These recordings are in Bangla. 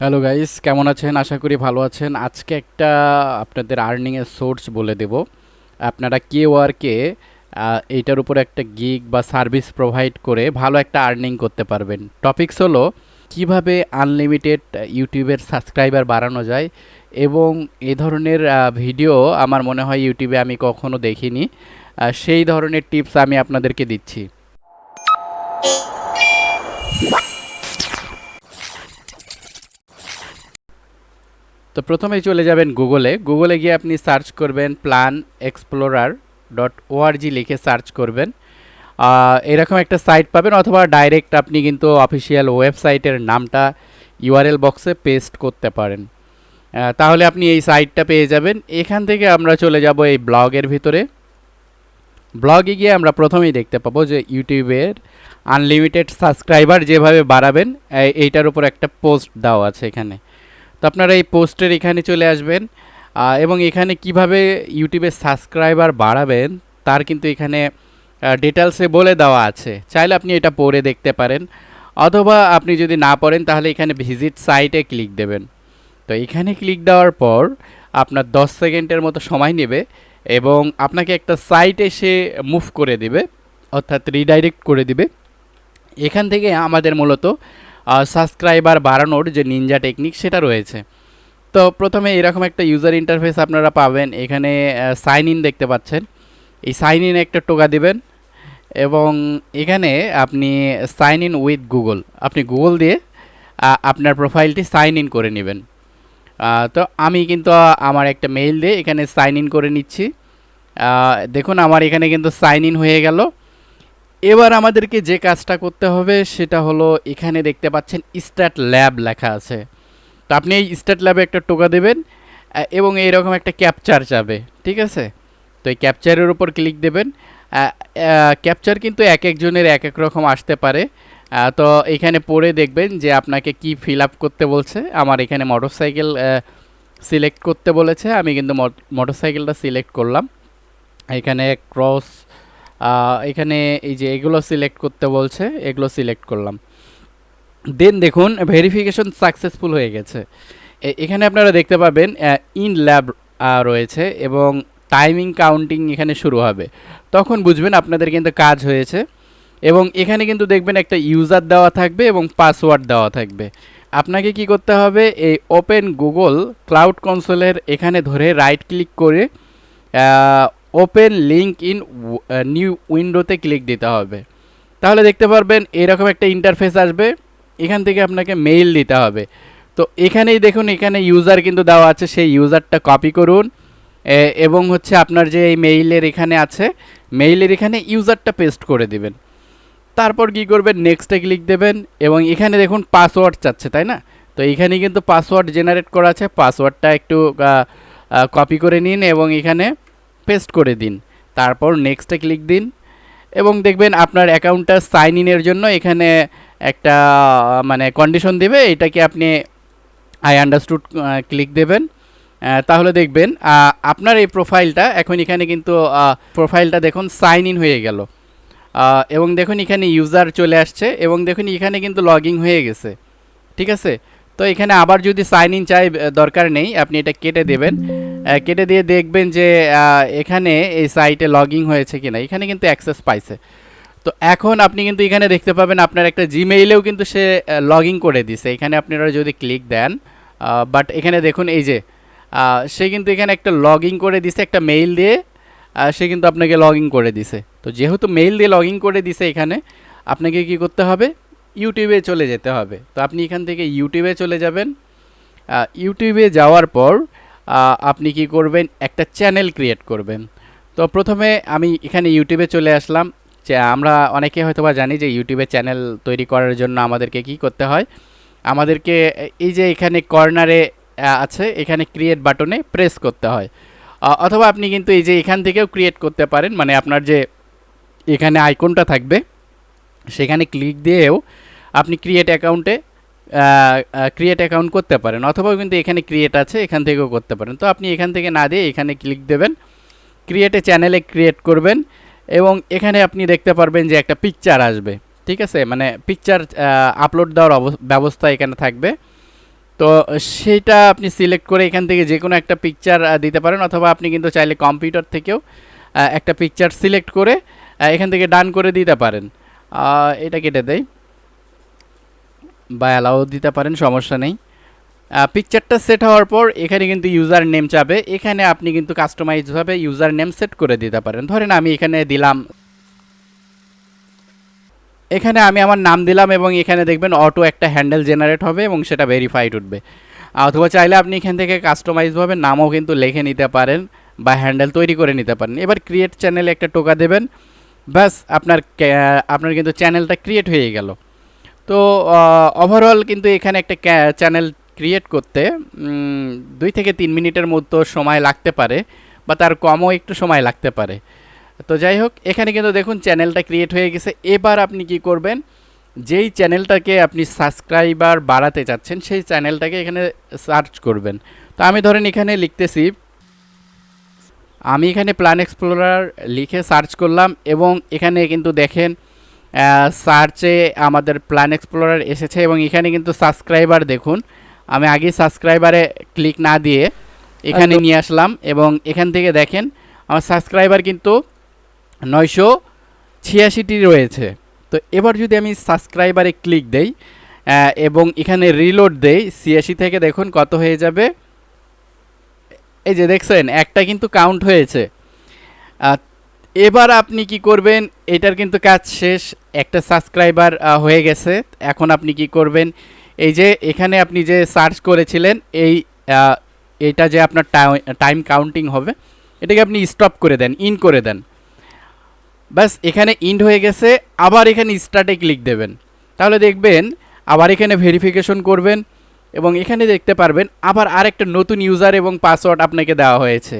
হ্যালো গাইস, কেমন আছেন? আশা করি ভালো আছেন। আজকে একটা আপনাদের আর্নিং এর সোর্স বলে দেব। আপনারা কেওয়ার্কে এইটার উপর একটা গিগ বা সার্ভিস প্রোভাইড করে ভালো একটা আর্নিং করতে পারবেন। টপিকস হলো কিভাবে আনলিমিটেড ইউটিউবের সাবস্ক্রাইবার বাড়ানো যায়, এবং এই ধরনের ভিডিও আমার মনে হয় ইউটিউবে আমি কখনো দেখিনি। সেই ধরনের টিপস আমি আপনাদেরকে দিচ্ছি। তো প্রথমেই চলে যাবেন গুগলে গিয়ে আপনি সার্চ করবেন প্ল্যান এক্সপ্লোরার .org লিখে সার্চ করবেন। এরকম একটা সাইট পাবেন, অথবা ডাইরেক্ট আপনি কিন্তু অফিসিয়াল ওয়েবসাইটের নামটা ইউআরএল বক্সে পেস্ট করতে পারেন। তাহলে আপনি এই সাইটটা পেয়ে যাবেন। এখান থেকে আমরা চলে যাব এই ব্লগের ভিতরে। ব্লগে গিয়ে আমরা প্রথমেই দেখতে পাবো যে ইউটিউবের আনলিমিটেড সাবস্ক্রাইবার যেভাবে বাড়াবেন এইটার উপর একটা পোস্ট দেওয়া আছে এখানে। তো আপনারা এই পোস্টের এখানে চলে আসবেন, এবং এখানে কিভাবে ইউটিউবে সাবস্ক্রাইবার বাড়াবেন তার কিন্তু এখানে ডিটেলসে বলে দেওয়া আছে। চাইলে আপনি এটা পড়ে দেখতে পারেন, অথবা আপনি যদি না পড়েন তাহলে এখানে ভিজিট সাইটে ক্লিক দেবেন। তো এখানে ক্লিক দেওয়ার পর আপনার 10 সেকেন্ডের মতো সময় নেবে, এবং আপনাকে একটা সাইটে সে মুভ করে দিবে, অর্থাৎ রিডাইরেক্ট করে দিবে। এখান থেকে আমাদের মূলত সাবস্ক্রাইবার বাড়ানোর যে নিনজা টেকনিক সেটা রয়েছে। তো প্রথমে এরকম একটা ইউজার ইন্টারফেস আপনারা পাবেন। এখানে সাইন ইন দেখতে পাচ্ছেন, এই সাইন ইন একটা টোকা দিবেন, এবং এখানে আপনি সাইন ইন উইথ গুগল, আপনি গুগল দিয়ে আপনার প্রোফাইলটি সাইন ইন করে নেবেন। তো আমি কিন্তু আমার একটা মেইল দিয়ে এখানে সাইন ইন করে নিচ্ছি। দেখুন আমার এখানে কিন্তু সাইন ইন হয়ে গেল। এবার আমাদেরকে যে কাজটা করতে হবে সেটা হলো, এখানে দেখতে পাচ্ছেন স্টার্ট ল্যাব লেখা আছে। তো আপনি এই স্টার্ট ল্যাবে একটা টোকা দেবেন, এবং এইরকম একটা ক্যাপচার যাবে, ঠিক আছে? তো এই ক্যাপচারের উপর ক্লিক দেবেন। ক্যাপচার কিন্তু এক একজনের এক এক রকম আসতে পারে। তো এখানে পড়ে দেখবেন যে আপনাকে কি ফিল আপ করতে বলছে। আমার এখানে মোটরসাইকেল সিলেক্ট করতে বলেছে, আমি কিন্তু মোটরসাইকেলটা সিলেক্ট করলাম। এখানে ক্রস, এখানে এই যে এগুলো সিলেক্ট করতে বলছে, এগুলো সিলেক্ট করলাম। দেন দেখুন ভেরিফিকেশন সাকসেসফুল হয়ে গেছে। এখানে আপনারা দেখতে পাবেন ইন ল্যাব রয়েছে, এবং টাইমিং কাউন্টিং এখানে শুরু হবে। তখন বুঝবেন আপনাদের কিন্তু কাজ হয়েছে। এবং এখানে কিন্তু দেখবেন একটা ইউজার দেওয়া থাকবে এবং পাসওয়ার্ড দেওয়া থাকবে। আপনাকে কি করতে হবে, এই ওপেন গুগল ক্লাউড কনসোলের এখানে ধরে রাইট ক্লিক করে ওপেন লিঙ্ক ইন নিউ উইন্ডোতে ক্লিক দিতে হবে। তাহলে দেখতে পারবেন এরকম একটা ইন্টারফেস আসবে। এখান থেকে আপনাকে মেইল দিতে হবে। তো এখানেই দেখুন, এখানে ইউজার কিন্তু দেওয়া আছে, সেই ইউজারটা কপি করুন, এবং হচ্ছে আপনার যে এই মেইলের এখানে আছে, মেইলের এখানে ইউজারটা পেস্ট করে দিবেন। তারপর কি করবেন, নেক্সটে ক্লিক দেবেন, এবং এখানে দেখুন পাসওয়ার্ড চাচ্ছে, তাই না? তো এখানে কিন্তু পাসওয়ার্ড জেনারেট করা আছে, পাসওয়ার্ডটা একটু কপি করে নিন এবং এখানে পেস্ট করে দিন। তারপর নেক্সটে ক্লিক দিন, এবং দেখবেন আপনার অ্যাকাউন্টটা সাইন ইনের জন্য এখানে একটা মানে কন্ডিশন দেবে, এটাকে আপনি আই আন্ডারস্টুড ক্লিক দেবেন। তাহলে দেখবেন আপনার এই প্রোফাইলটা এখন এখানে কিন্তু প্রোফাইলটা দেখুন সাইন ইন হয়ে গেল, এবং দেখুন এখানে ইউজার চলে আসছে, এবং দেখুন এখানে কিন্তু লগইন হয়ে গেছে, ঠিক আছে? তো এখানে আবার যদি সাইন ইন চাই, দরকার নেই, আপনি এটা কেটে দেবেন। কেটে দিয়ে দেখবেন যে এখানে এই সাইটে লগইন হয়েছে কিনা, এখানে কিন্তু অ্যাক্সেস পাইছে। তো এখন আপনি কিন্তু এখানে দেখতে পাবেন আপনার একটা জিমেইলেও কিন্তু সে লগইন করে দিছে। এখানে আপনারা যদি ক্লিক দেন, বাট এখানে দেখুন এই যে সে কিন্তু এখানে একটা লগইন করে দিছে, একটা মেইল দিয়ে সে কিন্তু আপনাকে লগইন করে দিছে। তো যেহেতু মেইল দিয়ে লগইন করে দিছে, এখানে আপনাকে কি করতে হবে, ইউটিউবে চলে যেতে হবে। তো আপনি এখান থেকে ইউটিউবে চলে যাবেন। ইউটিউবে যাওয়ার পর আপনি কি করবেন, একটা চ্যানেল ক্রিয়েট করবেন। তো প্রথমে আমি এখানে ইউটিউবে চলে আসলাম। যে আমরা অনেকে হয়তোবা জানি যে ইউটিউবে চ্যানেল তৈরি করার জন্য আমাদেরকে কি করতে হয়, আমাদেরকে এই যে এখানে কর্নারে আছে, এখানে ক্রিয়েট বাটনে প্রেস করতে হয়। অথবা আপনি কিন্তু এই যে এখান থেকেও ক্রিয়েট করতে পারেন, মানে আপনার যে এখানে আইকনটা থাকবে সেখানে ক্লিক দিয়েও আপনি ক্রিয়েট অ্যাকাউন্ট করতে পারেন, অথবা কিন্তু এখানে ক্রিয়েট আছে, এখান থেকেও করতে পারেন। তো আপনি এখান থেকে না দিয়ে এখানে ক্লিক দেবেন, ক্রিয়েটে চ্যানেলে ক্রিয়েট করবেন, এবং এখানে আপনি দেখতে পারবেন যে একটা পিকচার আসবে, ঠিক আছে? মানে পিকচার আপলোড দেওয়ার ব্যবস্থা এখানে থাকবে। তো সেটা আপনি সিলেক্ট করে এখান থেকে যে কোনো একটা পিকচার দিতে পারেন, অথবা আপনি কিন্তু চাইলে কম্পিউটার থেকেও একটা পিকচার সিলেক্ট করে এখান থেকে ডান করে দিতে পারেন। এটা কেটে দেয় বা অ্যালাউ দিতে পারেন, সমস্যা নেই। পিকচারটা সেট হওয়ার পর এখানে কিন্তু ইউজার নেম চাবে, এখানে আপনি কিন্তু কাস্টমাইজভাবে ইউজার নেম সেট করে দিতে পারেন। ধরেন আমি এখানে দিলাম, এখানে আমি আমার নাম দিলাম এবং এখানে দেখবেন অটো একটা হ্যান্ডেল জেনারেট হবে এবং সেটা ভেরিফাইড উঠবে। অথবা চাইলে আপনি এখান থেকে কাস্টমাইজভাবে নামও কিন্তু লিখে নিতে পারেন বা হ্যান্ডেল তৈরি করে নিতে পারেন। এবার ক্রিয়েট চ্যানেলে একটা টোকা দেবেন, ব্যাস আপনার কিন্তু চ্যানেলটা ক্রিয়েট হয়ে গেল। তো ওভারঅল কিন্তু এখানে একটা চ্যানেল ক্রিয়েট করতে 2 থেকে 3 মিনিটের মতো সময় লাগতে পারে, বা তার কমও একটু সময় লাগতে পারে। তো যাই হোক, এখানে কিন্তু দেখুন চ্যানেলটা ক্রিয়েট হয়ে গেছে। এবার আপনি কি করবেন, যেই চ্যানেলটাকে আপনি সাবস্ক্রাইবার বাড়াতে চাচ্ছেন সেই চ্যানেলটাকে এখানে সার্চ করবেন। তো আমি ধরেন এখানে লিখতেছি, আমি এখানে প্ল্যান এক্সপ্লোরার লিখে সার্চ করলাম এবং এখানে কিন্তু দেখেন সার্চে আমাদের প্ল্যান এক্সপ্লোরার এসেছে এবং এখানে কিন্তু সাবস্ক্রাইবার দেখুন, আমি আগে সাবস্ক্রাইবারে ক্লিক না দিয়ে এখানে নিয়ে আসলাম এবং এখান থেকে দেখেন আমার সাবস্ক্রাইবার কিন্তু 986টি রয়েছে। তো এবার যদি আমি সাবস্ক্রাইবারে ক্লিক দেই এবং এখানে রিলোড দেই, 86 থেকে দেখুন কত হয়ে যাবে, এই যে দেখছেন একটা কিন্তু কাউন্ট হয়েছে। এবার আপনি কি করবেন, এটার কিন্তু কাজ শেষ, একটা সাবস্ক্রাইবার হয়ে গেছে। এখন আপনি কি করবেন, এই যে এখানে আপনি যে সার্চ করেছিলেন এইটা যে আপনার টাইম কাউন্টিং হবে, এটাকে আপনি স্টপ করে দেন, ইন করে দেন। বাস এখানে ইন্ড হয়ে গেছে। আবার এখানে স্টার্টে ক্লিক দেবেন, তাহলে দেখবেন আবার এখানে ভেরিফিকেশন করবেন এবং এখানে দেখতে পারবেন আবার আরেকটা নতুন ইউজার এবং পাসওয়ার্ড আপনাকে দেওয়া হয়েছে।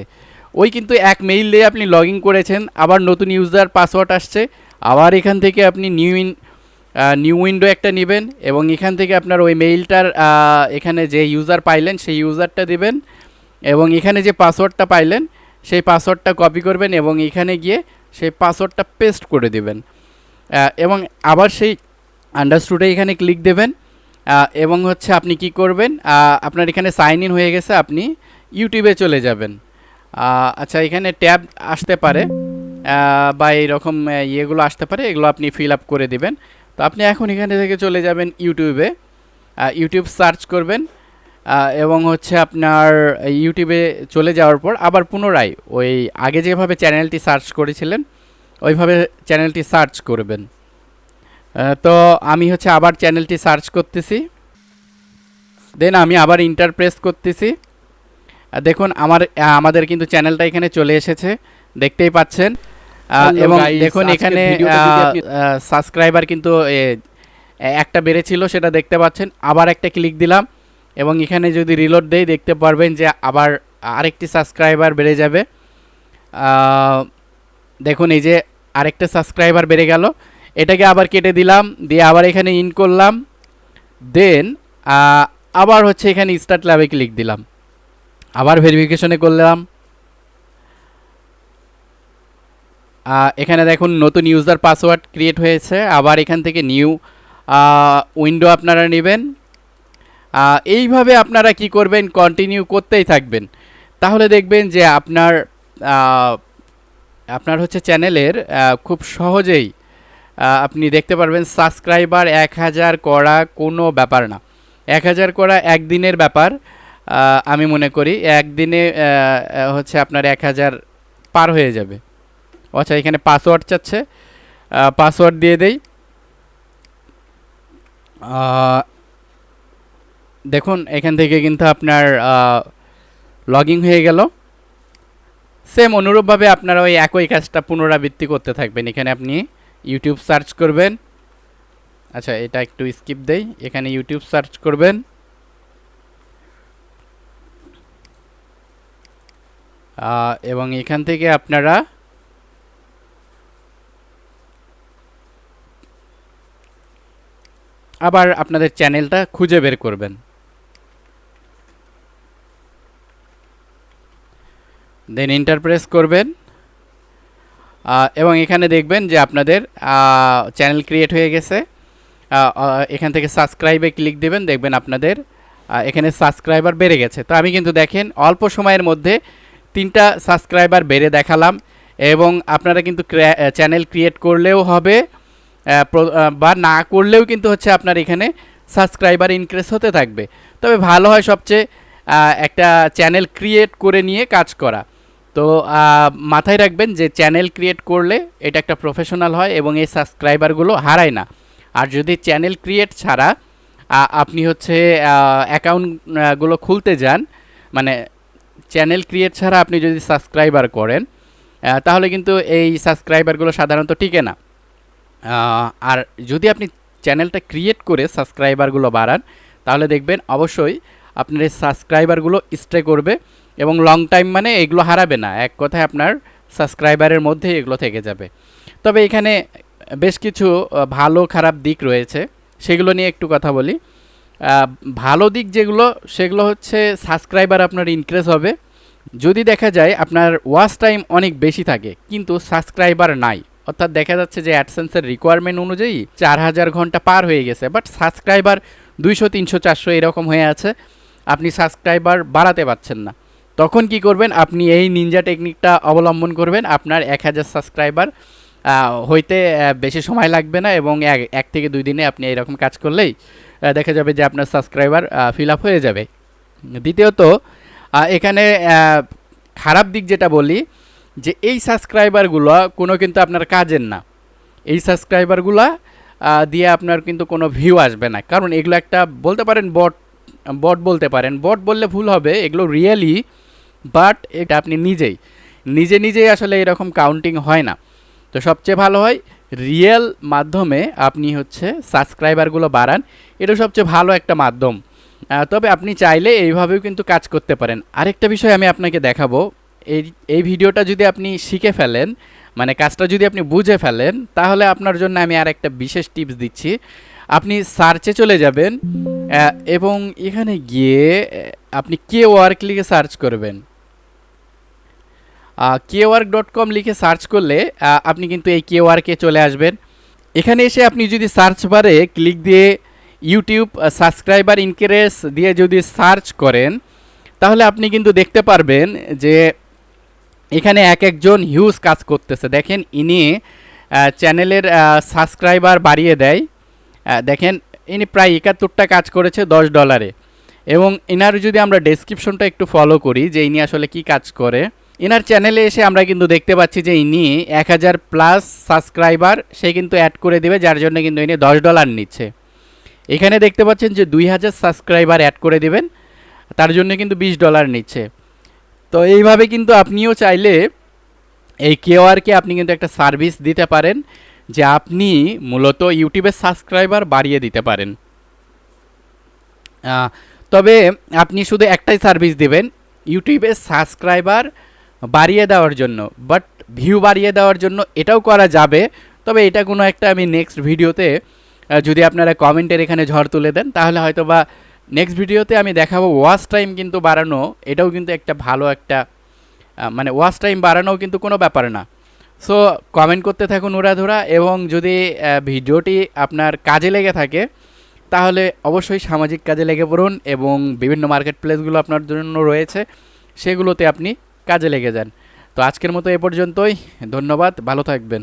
ওই কিন্তু এক মেইল দিয়ে আপনি লগ ইন করেছেন, আবার নতুন ইউজার পাসওয়ার্ড আসছে, আবার এখান থেকে আপনি নিউ উইন্ডো একটা নেবেন এবং এখান থেকে আপনার ওই মেইলটার এখানে যে ইউজার পাইলেন সেই ইউজারটা দিবেন এবং এখানে যে পাসওয়ার্ডটা পাইলেন সেই পাসওয়ার্ডটা কপি করবেন এবং এখানে গিয়ে সেই পাসওয়ার্ডটা পেস্ট করে দিবেন এবং আবার সেই আন্ডারস্টুডে এখানে ক্লিক দেবেন এবং হচ্ছে আপনি কি করবেন, আপনার এখানে সাইন ইন হয়ে গেছে, আপনি ইউটিউবে চলে যাবেন। আচ্ছা, এখানে ট্যাব আসতে পারে বা এইরকম ইয়েগুলো আসতে পারে, এগুলো আপনি ফিল আপ করে দিবেন। তো আপনি এখন এখানে থেকে চলে যাবেন ইউটিউবে, ইউটিউব সার্চ করবেন এবং হচ্ছে আপনার ইউটিউবে চলে যাওয়ার পর আবার পুনরায় ওই আগে যেভাবে চ্যানেলটি সার্চ করেছিলেন ওইভাবে চ্যানেলটি সার্চ করবেন। তো আমি হচ্ছে আবার চ্যানেলটি সার্চ করতেছি, দেন আমি আবার ইন্টার প্রেস করতেছি। দেখুন আমাদের কিন্তু চ্যানেলটা এখানে চলে এসেছে, দেখতেই পাচ্ছেন। এবং দেখুন এখানে সাবস্ক্রাইবার কিন্তু একটা বেড়েছিল সেটা দেখতে পাচ্ছেন। আবার একটা ক্লিক দিলাম এবং এখানে যদি রিলোড দেই দেখতে পারবেন যে আবার আরেকটি সাবস্ক্রাইবার বেড়ে যাবে। দেখুন এই যে আরেকটা সাবস্ক্রাইবার বেড়ে গেল, এটাকে আবার কেটে দিলাম, দিয়ে আবার এখানে ইন করলাম, দেন আবার হচ্ছে এখানে স্টার্ট ল্যাবে ক্লিক দিলাম, আবার ভেরিফিকেশনে করলাম। এখানে দেখুন নতুন ইউজার পাসওয়ার্ড ক্রিয়েট হয়েছে, আবার এখান থেকে নিউ উইন্ডো আপনারা নেবেন। এইভাবে আপনারা কি করবেন, কন্টিনিউ করতেই থাকবেন, তাহলে দেখবেন যে আপনার হচ্ছে চ্যানেলের খুব সহজেই আপনি দেখতে পারবেন সাবস্ক্রাইবার 1000 করা কোনো ব্যাপার না। 1000 করা একদিনের ব্যাপার, আমি মনে করি একদিনে হচ্ছে আপনার 1000 পার হয়ে যাবে। আচ্ছা, এখানে পাসওয়ার্ড চাচ্ছে, পাসওয়ার্ড দিয়ে দেই। দেখুন এখান থেকে কিন্তু আপনার লগ ইন হয়ে গেল। সেম অনুরূপভাবে আপনারা ওই একই কাজটা পুনরাবৃত্তি করতে থাকবেন। এখানে আপনি ইউটিউব সার্চ করবেন, আচ্ছা এটা একটু স্কিপ দেই, এখানে ইউটিউব সার্চ করবেন, এবং এখান থেকে আপনারা আবার আপনাদের চ্যানেলটা খুঁজে বের করবেন, দেন এন্টার প্রেস করবেন এবং এখানে দেখবেন যে আপনাদের চ্যানেল ক্রিয়েট হয়ে গেছে। এখান থেকে সাবস্ক্রাইবে ক্লিক দেবেন, দেখবেন আপনাদের এখানে সাবস্ক্রাইবার বেড়ে গেছে। তো আমি কিন্তু দেখেন অল্প সময়ের মধ্যে 3টা সাবস্ক্রাইবার বেড়ে দেখালাম। এবং আপনারা কিন্তু চ্যানেল ক্রিয়েট করলেও হবে, বা না করলেও কিন্তু হচ্ছে আপনার এখানে সাবস্ক্রাইবার ইনক্রিজ হতে থাকবে। তবে ভালো হয় সবচেয়ে একটা চ্যানেল ক্রিয়েট করে নিয়ে কাজ করা। তো মাথায় রাখবেন যে চ্যানেল ক্রিয়েট করলে এটা একটা প্রফেশনাল হয় এবং এই সাবস্ক্রাইবারগুলো হারায় না। আর যদি চ্যানেল ক্রিয়েট ছাড়া আপনি হচ্ছে অ্যাকাউন্টগুলো খুলতে যান, মানে চ্যানেল ক্রিয়েট ছাড়া আপনি যদি সাবস্ক্রাইবার করেন, তাহলে কিন্তু এই সাবস্ক্রাইবারগুলো সাধারণত টিকে না। আর যদি আপনি চ্যানেলটা ক্রিয়েট করে সাবস্ক্রাইবারগুলো বাড়ান, তাহলে দেখবেন অবশ্যই আপনার এই সাবস্ক্রাইবারগুলো স্টে করবে এবং লং টাইম, মানে এগুলো হারাবে না। এক কথায় আপনার সাবস্ক্রাইবারের মধ্যে এগুলো থেকে যাবে। তবে এখানে বেশ কিছু ভালো খারাপ দিক রয়েছে, সেগুলো নিয়ে একটু কথা বলি। ভালো দিক যেগুলো, সেগুলো হচ্ছে সাবস্ক্রাইবার আপনার ইনক্রিজ হবে। যদি দেখা যায় আপনার ওয়াচ টাইম অনেক বেশি থাকে কিন্তু সাবস্ক্রাইবার নাই, অর্থাৎ দেখা যাচ্ছে যে অ্যাডসেন্সের রিকোয়ারমেন্ট অনুযায়ী 4000 ঘন্টা পার হয়ে গেছে, বাট সাবস্ক্রাইবার 200, 300, 400 এরকম হয়ে আছে, আপনি সাবস্ক্রাইবার বাড়াতে পারছেন না। তখন কি করবেন? আপনি এই নিনজা টেকনিকটা অবলম্বন করবেন। আপনার 1000 সাবস্ক্রাইবার হইতে বেশি সময় লাগবে না এবং 1 থেকে 2 দিনে আপনি এরকম কাজ করলেই দেখা যাবে যে আপনার সাবস্ক্রাইবার ফিল আপ হয়ে যাবে। দ্বিতীয়ত, এখানে খারাপ দিক যেটা বলি, যে এই সাবস্ক্রাইবারগুলো কোনো কিন্তু আপনার কাজের না। এই সাবস্ক্রাইবারগুলো দিয়ে আপনার কিন্তু কোনো ভিউ আসবে না, কারণ এগুলো একটা বলতে পারেন বট বলতে পারেন। বট বললে ভুল হবে, এগুলো রিয়েলি, বাট এটা আপনি নিজেই আসলে এরকম কাউন্টিং হয় না। তো সবচেয়ে ভালো হয় রিয়েল মাধ্যমে আপনি হচ্ছে সাবস্ক্রাইবারগুলো বাড়ান, এটা সবচেয়ে ভালো একটা মাধ্যম। তবে আপনি চাইলে এইভাবেও কিন্তু কাজ করতে পারেন। আরেকটা বিষয় আমি আপনাকে দেখাবো, এই ভিডিওটা যদি আপনি শিখে ফেলেন, মানে কাজটা যদি আপনি বুঝে ফেলেন, তাহলে আপনার জন্য আমি আর একটা বিশেষ টিপস দিচ্ছি। আপনি সার্চে চলে যাবেন এবং এখানে গিয়ে আপনি Kwork লিখে সার্চ করবেন। Kwork.com লিখে সার্চ করলে আপনি কিন্তু এই Kwork-এ চলে আসবেন। এখানে এসে আপনি যদি সার্চ বারে ক্লিক দিয়ে ইউটিউব সাবস্ক্রাইবার ইনক্রিজ দিয়ে যদি সার্চ করেন, তাহলে আপনি কিন্তু দেখতে পারবেন যে এখানে একজন হিউজ কাজ করতেছে। দেখেন ইনি চ্যানেলের সাবস্ক্রাইবার বাড়িয়ে দেয়। দেখেন ইনি প্রায় 71টা কাজ করেছে $10 এবং ইনার যদি আমরা ডেসক্রিপশনটা একটু ফলো করি যে ইনি আসলে কি কাজ করে, ইনার চ্যানেলে এসে আমরা কিন্তু দেখতে পাচ্ছি যে ইনি 1000+ সাবস্ক্রাইবার সে কিন্তু অ্যাড করে দেবে, যার জন্য কিন্তু ইনি $10 নিচ্ছে। এখানে দেখতে পাচ্ছেন যে 2000 সাবস্ক্রাইবার অ্যাড করে দেবেন, তার জন্য কিন্তু $20 নিচ্ছে। তো এইভাবে কিন্তু আপনিও চাইলে এই Kwork-এ আপনি কিন্তু একটা সার্ভিস দিতে পারেন, যে আপনি মূলত ইউটিউবের সাবস্ক্রাইবার বাড়িয়ে দিতে পারেন। তবে আপনি শুধু একটাই সার্ভিস দিবেন ইউটিউবের সাবস্ক্রাইবার বাড়িয়ে দেওয়ার জন্য, বাট ভিউ বাড়িয়ে দেওয়ার জন্য এটাও করা যাবে। তবে এটা কোনো একটা আমি নেক্সট ভিডিওতে, যদি আপনারা কমেন্টের এখানে ঝড় তুলে দেন, তাহলে হয়তো বা নেক্সট ভিডিওতে আমি দেখাবো ওয়াচ টাইম কিন্তু বাড়ানো, এটাও কিন্তু একটা ভালো একটা, মানে ওয়াচ টাইম বাড়ানোও কিন্তু কোনো ব্যাপার না। সো কমেন্ট করতে থাকুন উড়াধুরা, এবং যদি ভিডিওটি আপনার কাজে লেগে থাকে তাহলে অবশ্যই সামাজিক কাজে লেগে পড়ুন এবং বিভিন্ন মার্কেট প্লেসগুলো আপনার জন্য রয়েছে, সেগুলোতে আপনি কাজে লেগে যান। তো আজকের মতো এ পর্যন্তই, ধন্যবাদ, ভালো থাকবেন।